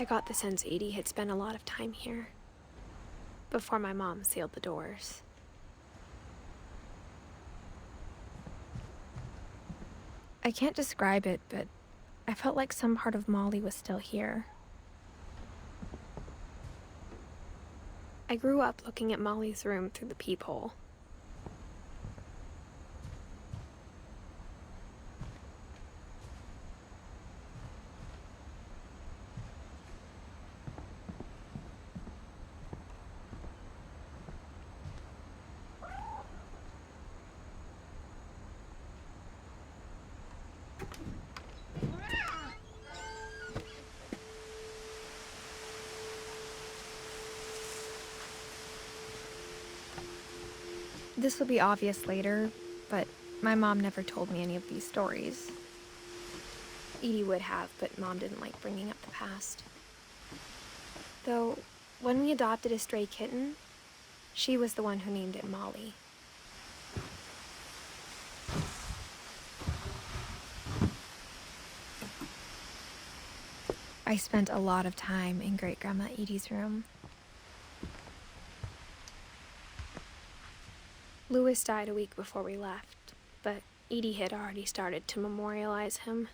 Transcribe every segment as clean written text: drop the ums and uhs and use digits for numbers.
I got the sense Edie had spent a lot of time here, before my mom sealed the doors. I can't describe it, but I felt like some part of Molly was still here. I grew up looking at Molly's room through the peephole. This will be obvious later, but my mom never told me any of these stories. Edie would have, but Mom didn't like bringing up the past. Though, when we adopted a stray kitten, she was the one who named it Molly. I spent a lot of time in Great-Grandma Edie's room. Louis died a week before we left, but Edie had already started to memorialize him.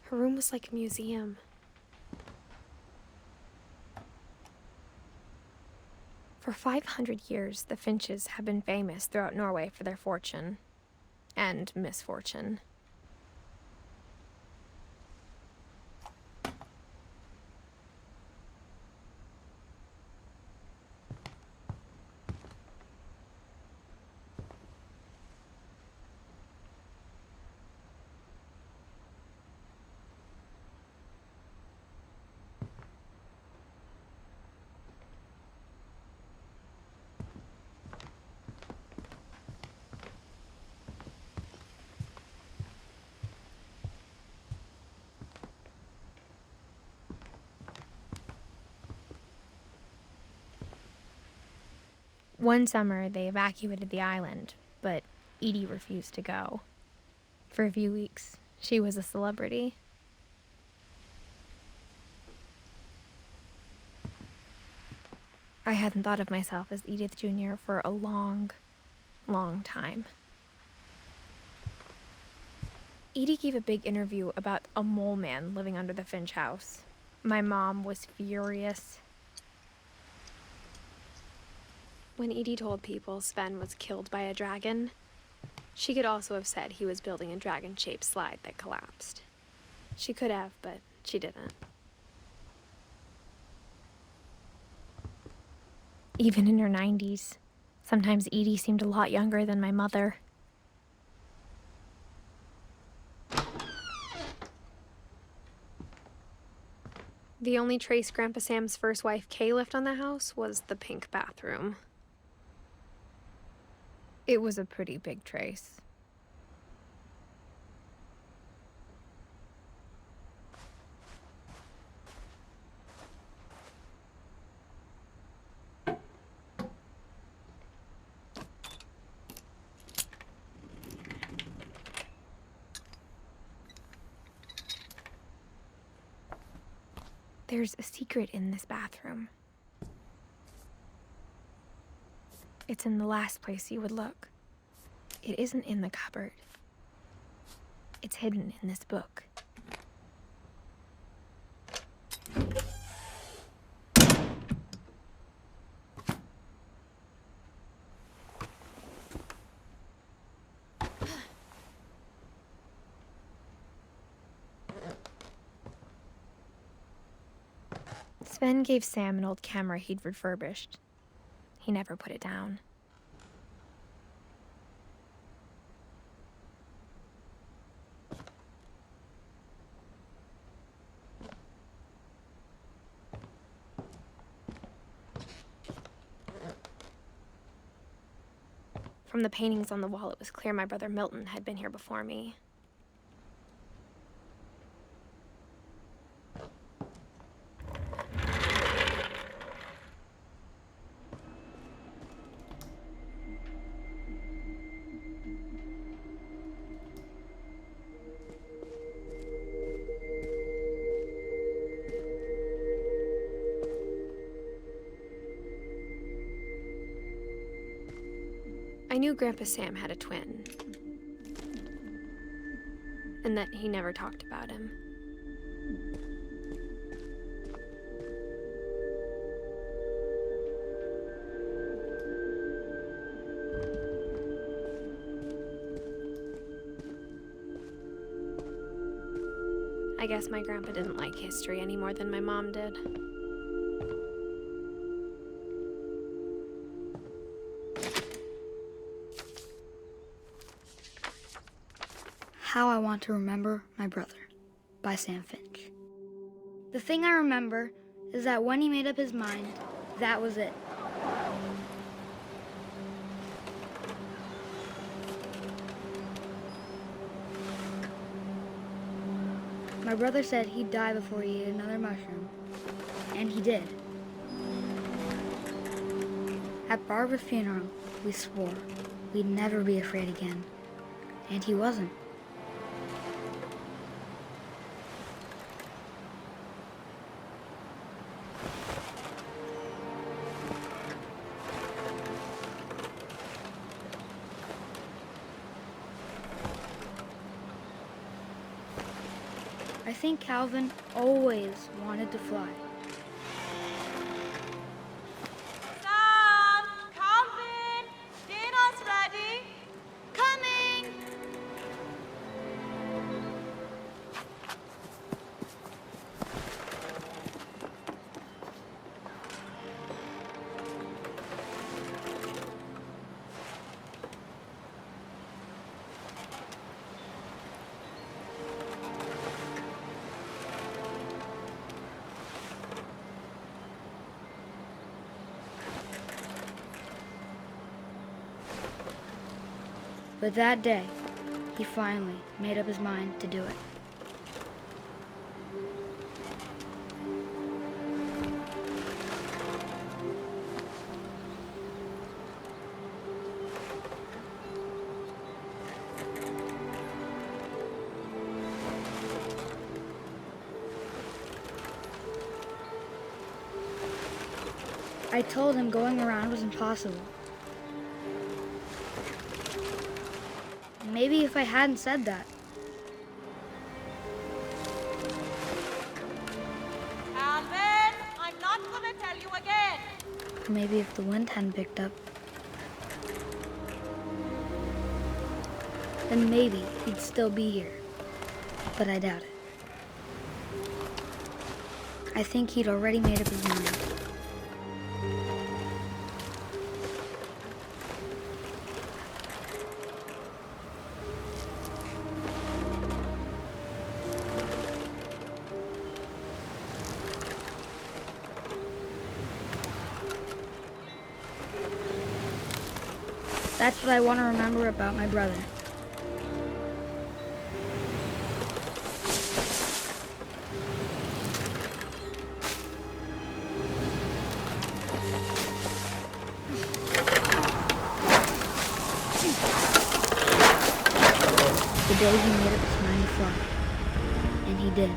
Her room was like a museum. For 500 years, the Finches have been famous throughout Norway for their fortune and misfortune. One summer, they evacuated the island, but Edie refused to go. For a few weeks, she was a celebrity. I hadn't thought of myself as Edith Jr. for a long, long time. Edie gave a big interview about a mole man living under the Finch house. My mom was furious. When Edie told people Sven was killed by a dragon, she could also have said he was building a dragon-shaped slide that collapsed. She could have, but she didn't. Even in her 90s, sometimes Edie seemed a lot younger than my mother. The only trace Grandpa Sam's first wife, Kay, left on the house was the pink bathroom. It was a pretty big trace. There's a secret in this bathroom. It's in the last place you would look. It isn't in the cupboard. It's hidden in this book. Sven gave Sam an old camera he'd refurbished. He never put it down. From the paintings on the wall, it was clear my brother Milton had been here before me. I knew Grandpa Sam had a twin, and that he never talked about him. I guess my grandpa didn't like history any more than my mom did. How I Want to Remember My Brother by Sam Finch. The thing I remember is that when he made up his mind, that was it. My brother said he'd die before he ate another mushroom, and he did. At Barbara's funeral, we swore we'd never be afraid again, and he wasn't. I think Calvin always wanted to fly. Sam! Calvin! Dinner's ready! Coming! But that day, he finally made up his mind to do it. I told him going around was impossible. Maybe if I hadn't said that. Calvin, I'm not gonna tell you again. Or maybe if the wind hadn't picked up. Then maybe he'd still be here. But I doubt it. I think he'd already made up his mind. That's what I want to remember about my brother. The day he made up his mind to fly. And he did.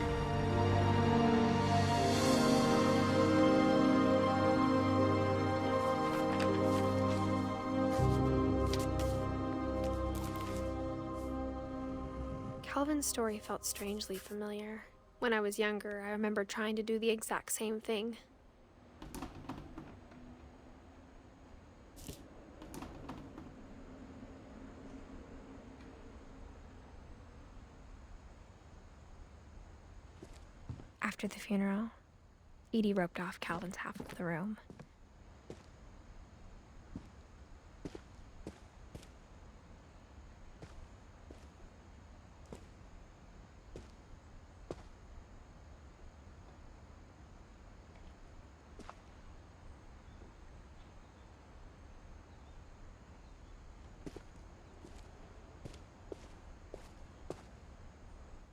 Calvin's story felt strangely familiar. When I was younger, I remember trying to do the exact same thing. After the funeral, Edie roped off Calvin's half of the room.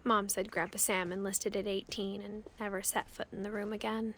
Mom said Grandpa Sam enlisted at 18 and never set foot in the room again.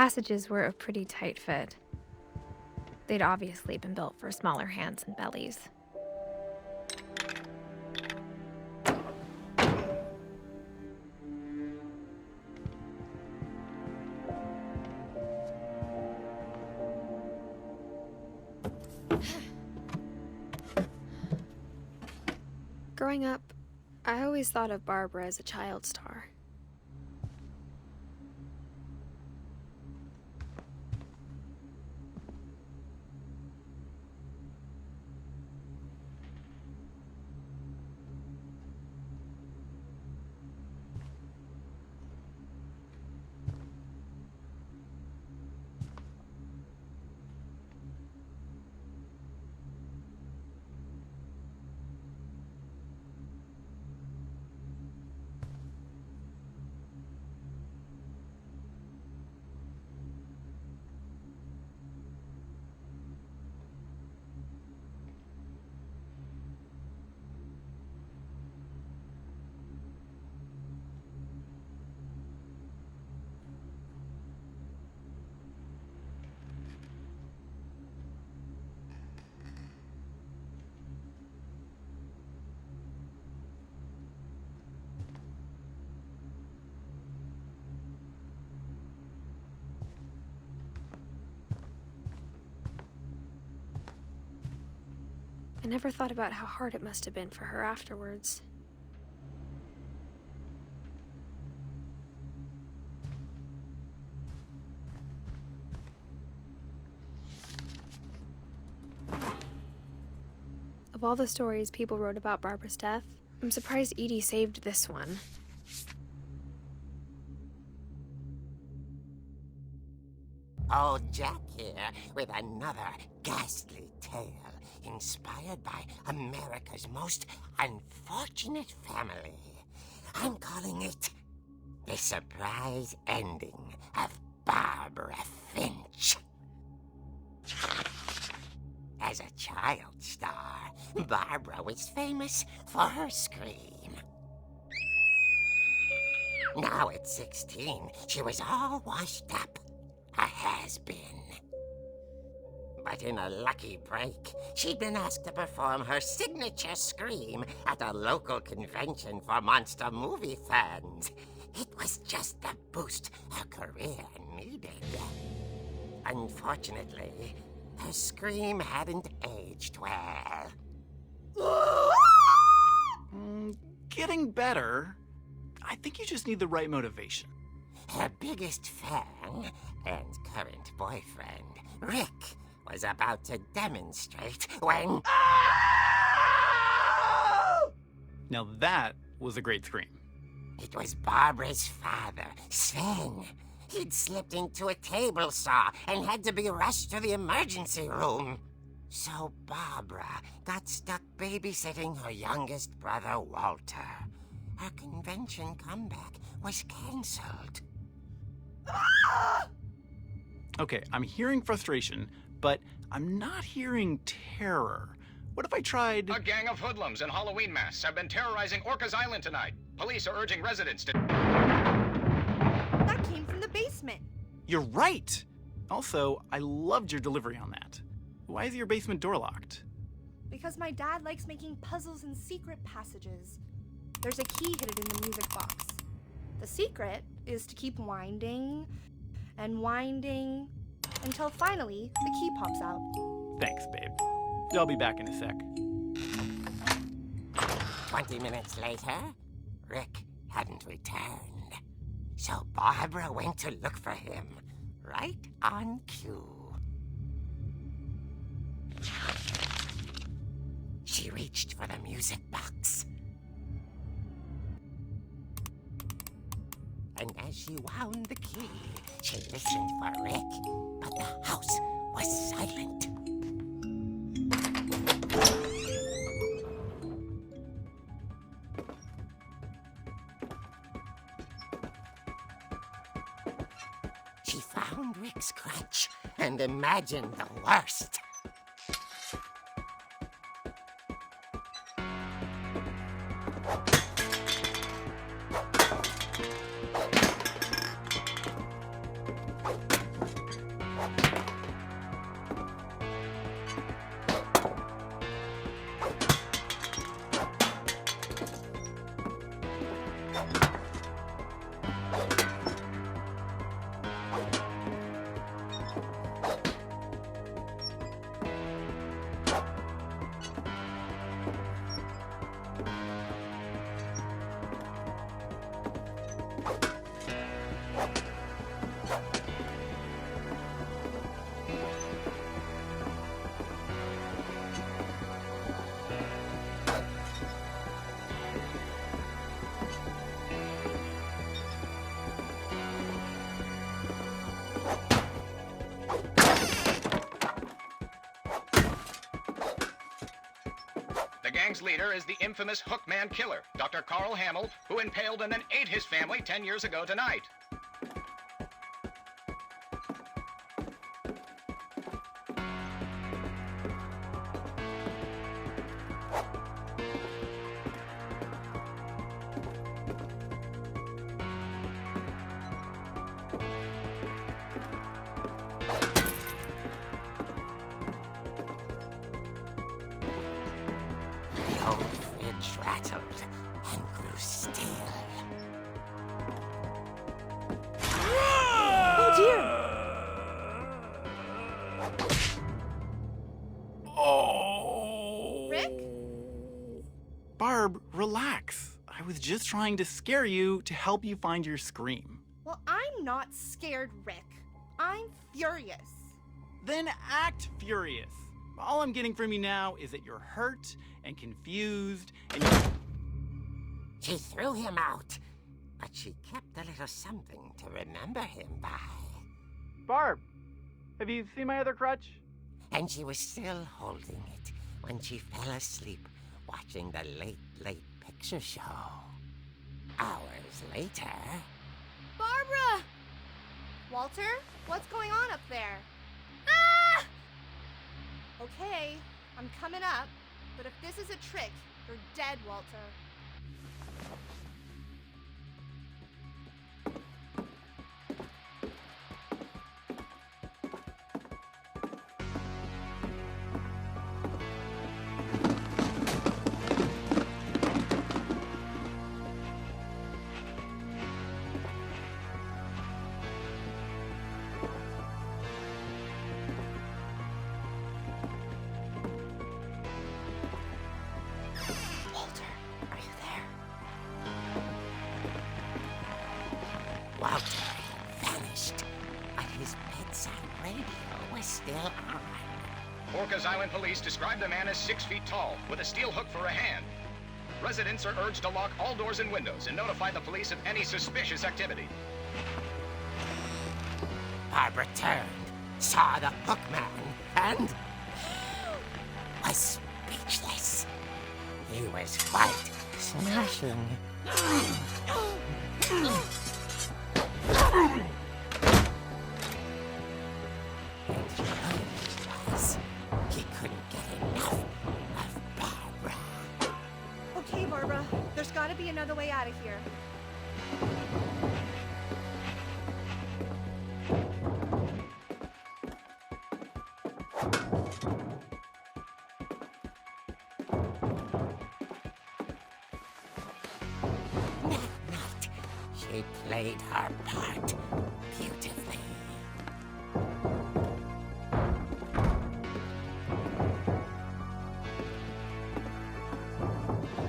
passages were a pretty tight fit. They'd obviously been built for smaller hands and bellies. Growing up, I always thought of Barbara as a child star. I never thought about how hard it must have been for her afterwards. Of all the stories people wrote about Barbara's death, I'm surprised Edie saved this one. Old Jack here with another ghastly tale inspired by America's most unfortunate family. I'm calling it The Surprise Ending of Barbara Finch. As a child star, Barbara was famous for her scream. Now at 16, she was all washed up, a has-been. But in a lucky break, she'd been asked to perform her signature scream at a local convention for monster movie fans. It was just the boost her career needed. Unfortunately, her scream hadn't aged well. Getting better. I think you just need the right motivation. Her biggest fan and current boyfriend, Rick, was about to demonstrate when... Now that was a great scream. It was Barbara's father, Sven. He'd slipped into a table saw and had to be rushed to the emergency room. So Barbara got stuck babysitting her youngest brother, Walter. Her convention comeback was cancelled. Okay, I'm hearing frustration, but I'm not hearing terror. What if I tried... A gang of hoodlums in Halloween masks have been terrorizing Orcas Island tonight. Police are urging residents to... That came from the basement. You're right! Also, I loved your delivery on that. Why is your basement door locked? Because my dad likes making puzzles and secret passages. There's a key hidden in the music box. The secret is to keep winding and winding until finally the key pops out. Thanks, babe. I'll be back in a sec. 20 minutes later, Rick hadn't returned. So Barbara went to look for him, right on cue. She reached for the music box. And as she wound the key, she listened for Rick, but the house was silent. She found Rick's crutch and imagined the worst. gang's leader is the infamous Hookman killer, Dr. Carl Hamill, who impaled and then ate his family 10 years ago tonight. The old fridge rattled and grew still. Oh dear! Oh. Rick? Barb, relax. I was just trying to scare you to help you find your scream. Well, I'm not scared, Rick. I'm furious. Then act furious. All I'm getting from you now is that you're hurt and confused and She threw him out, but she kept a little something to remember him by. Barb, have you seen my other crutch? And she was still holding it when she fell asleep watching the late picture show. Hours later... Barbara! Walter, what's going on up there? Ah! Okay, I'm coming up, but if this is a trick, you're dead, Walter. Walter, are you there? Walter had vanished, but his bedside radio was still on. Orcas Island police describe the man as 6 feet tall, with a steel hook for a hand. Residents are urged to lock all doors and windows and notify the police of any suspicious activity. Barbara turned, saw the hookman, and was speechless. He was quite smashing. And the worst was, he couldn't get enough of Barbara. Okay, Barbara, there's gotta be another way out of here. That night, she played her part beautifully.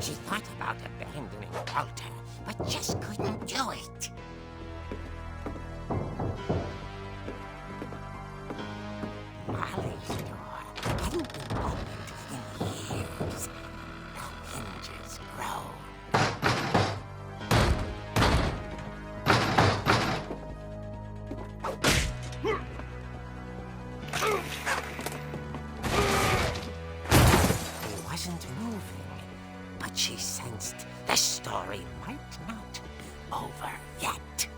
She thought about abandoning Walter, but just couldn't do it. Molly's door hadn't been opened in years. The hinges groaned. He wasn't moving, but she sensed the story might not be over yet.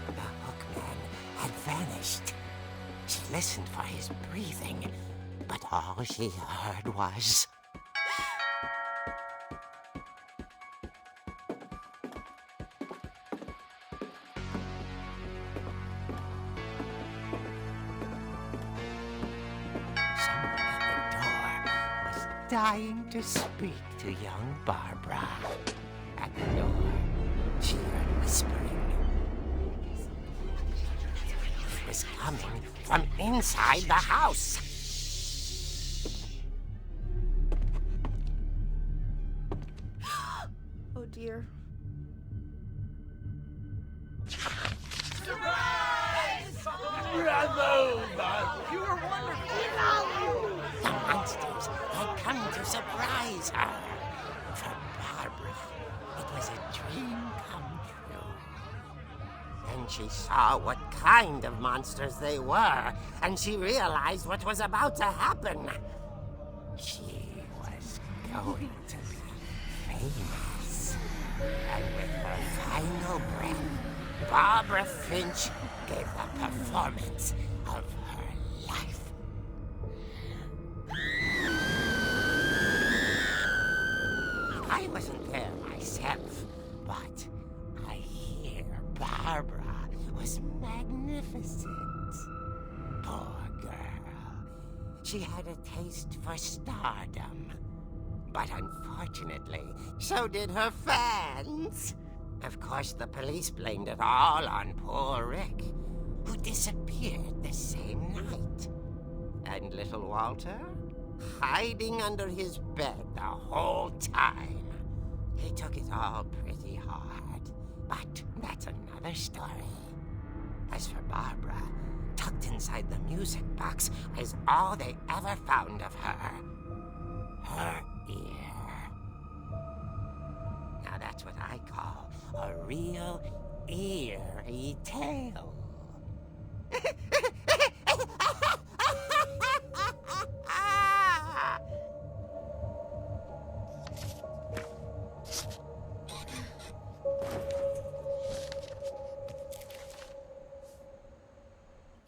The hookman had vanished. She listened for his breathing, but all she heard was... someone at the door was dying to speak to young Barbara. At the door, she heard whispering. It was coming from inside the house. Oh dear. You were wonderful. surprise her. For Barbara, it was a dream come true. Then she saw what kind of monsters they were, and she realized what was about to happen. She was going to be famous. And with her final breath, Barbara Finch gave the performance of her life. I wasn't there myself, but I hear Barbara was magnificent. Poor girl. She had a taste for stardom. But unfortunately, so did her fans. Of course, the police blamed it all on poor Rick, who disappeared the same night. And little Walter? Hiding under his bed the whole time. He took it all pretty hard, but that's another story. As for Barbara, tucked inside the music box is all they ever found of her. Her ear. Now that's what I call a real eerie tale.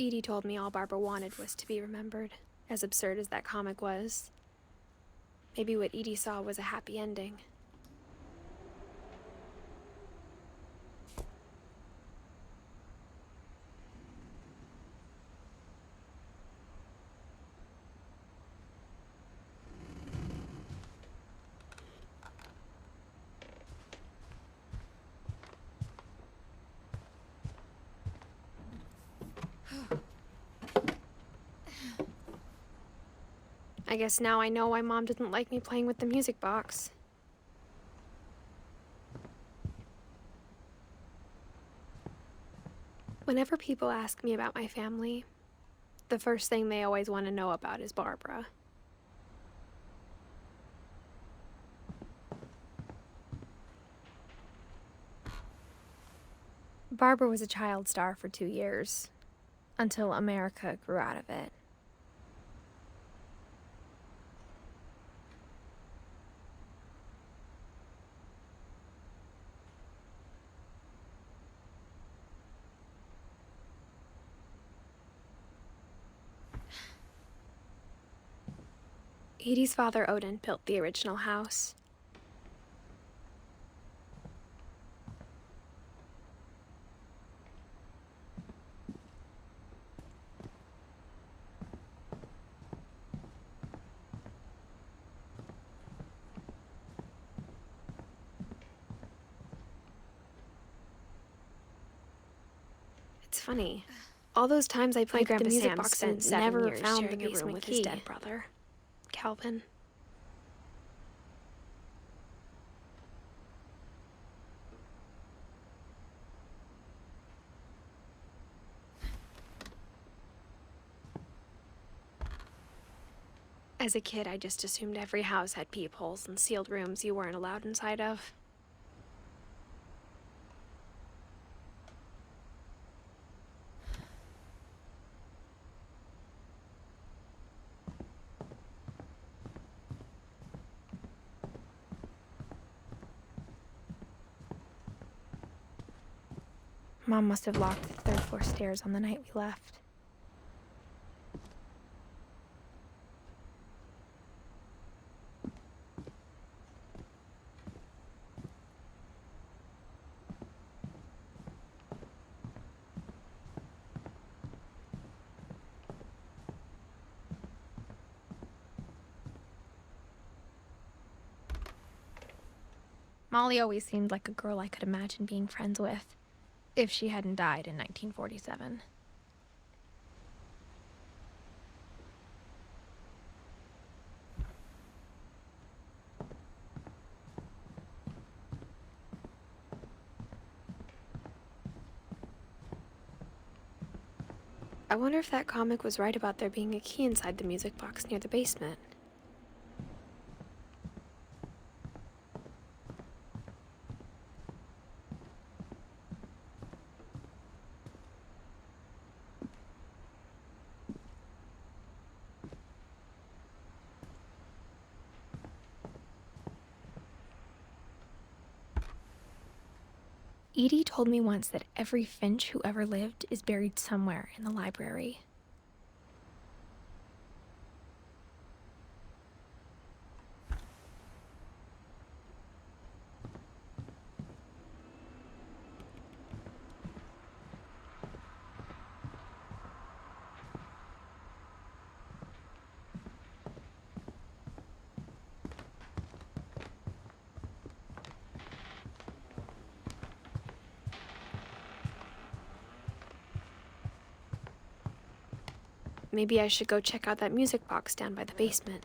Edie told me all Barbara wanted was to be remembered, as absurd as that comic was. Maybe what Edie saw was a happy ending. I guess now I know why Mom didn't like me playing with the music box. Whenever people ask me about my family, the first thing they always want to know about is Barbara. Barbara was a child star for 2 years, until America grew out of it. Edie's father, Odin, built the original house. It's funny. All those times I played the music box and never found the basement with his dead brother, Calvin. As a kid, I just assumed every house had peepholes and sealed rooms you weren't allowed inside of. Mom must have locked the third floor stairs on the night we left. Molly always seemed like a girl I could imagine being friends with, if she hadn't died in 1947. I wonder if that comic was right about there being a key inside the music box near the basement. Edie told me once that every Finch who ever lived is buried somewhere in the library. Maybe I should go check out that music box down by the basement.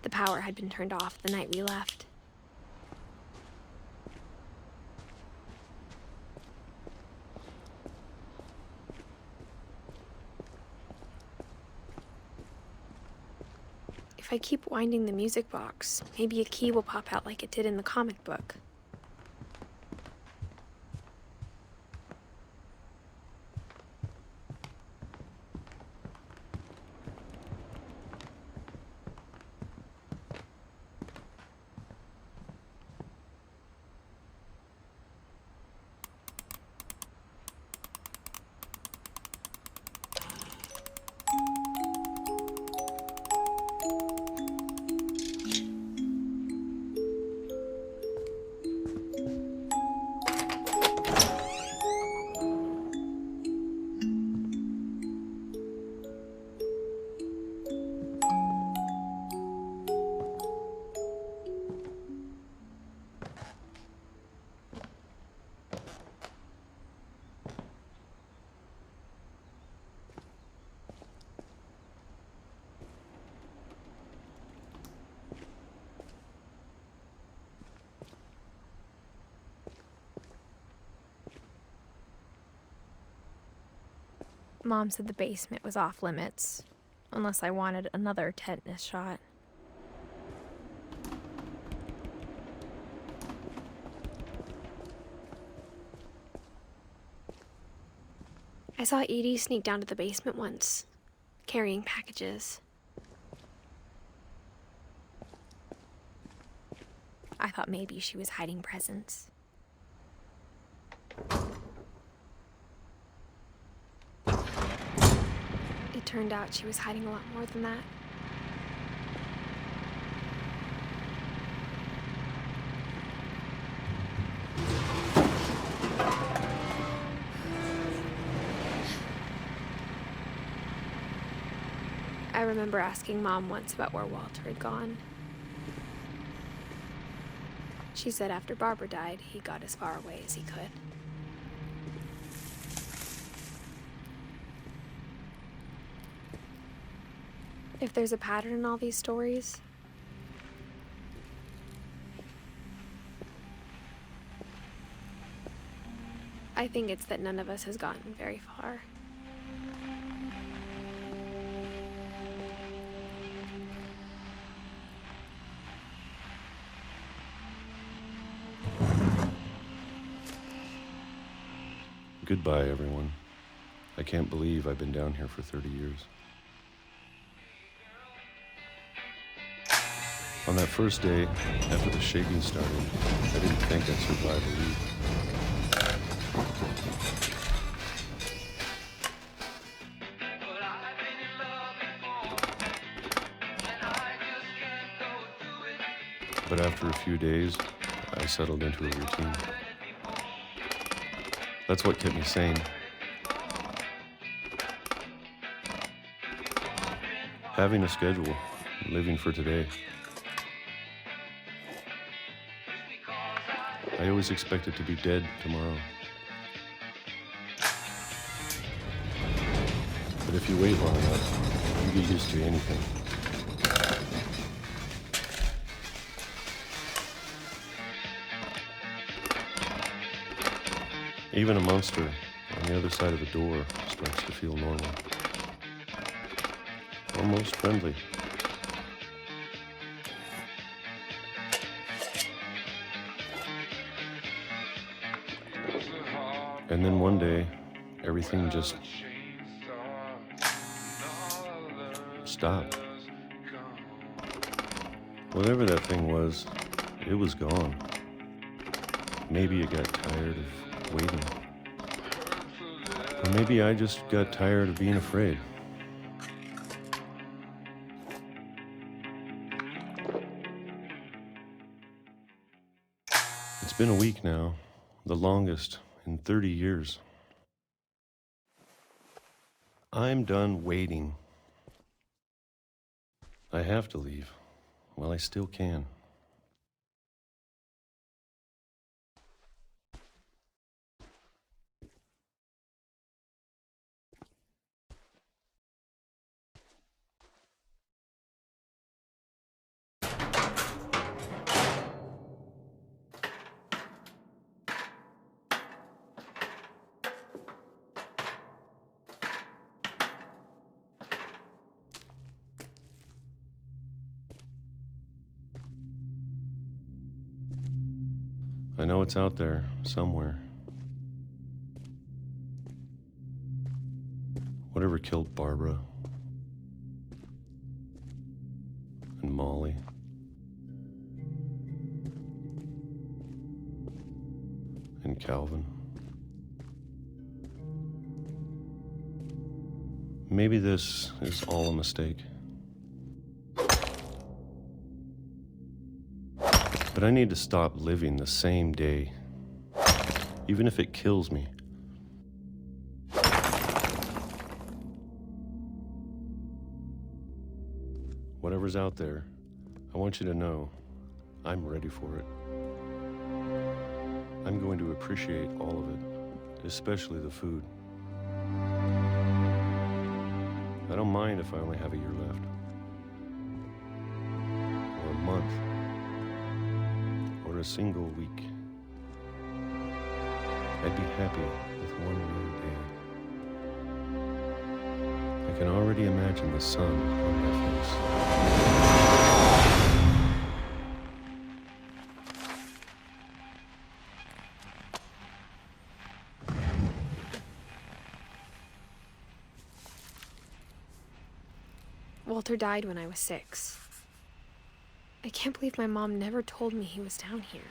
The power had been turned off the night we left. If I keep winding the music box, maybe a key will pop out like it did in the comic book. Mom said the basement was off limits, unless I wanted another tetanus shot. I saw Edie sneak down to the basement once, carrying packages. I thought maybe she was hiding presents. It turned out she was hiding a lot more than that. I remember asking Mom once about where Walter had gone. She said after Barbara died, he got as far away as he could. If there's a pattern in all these stories, I think it's that none of us has gotten very far. Goodbye, everyone. I can't believe I've been down here for 30 years. On that first day, after the shaking started, I didn't think I'd survive a week. But after a few days, I settled into a routine. That's what kept me sane. Having a schedule, living for today. I always expected to be dead tomorrow. But if you wait long enough, you get used to anything. Even a monster on the other side of a door starts to feel normal. Almost friendly. And then one day, everything just stop. Whatever that thing was, it was gone. Maybe it got tired of waiting. Or maybe I just got tired of being afraid. It's been a week now, the longest in 30 years. I'm done waiting. I have to leave while I still can. I know it's out there, somewhere. Whatever killed Barbara and Molly and Calvin. Maybe this is all a mistake. But I need to stop living the same day, even if it kills me. Whatever's out there, I want you to know I'm ready for it. I'm going to appreciate all of it, especially the food. I don't mind if I only have a year left, or a month, or a single week. I'd be happy with one new day. I can already imagine the sun on my face. Walter died when I was 6. I can't believe my mom never told me he was down here.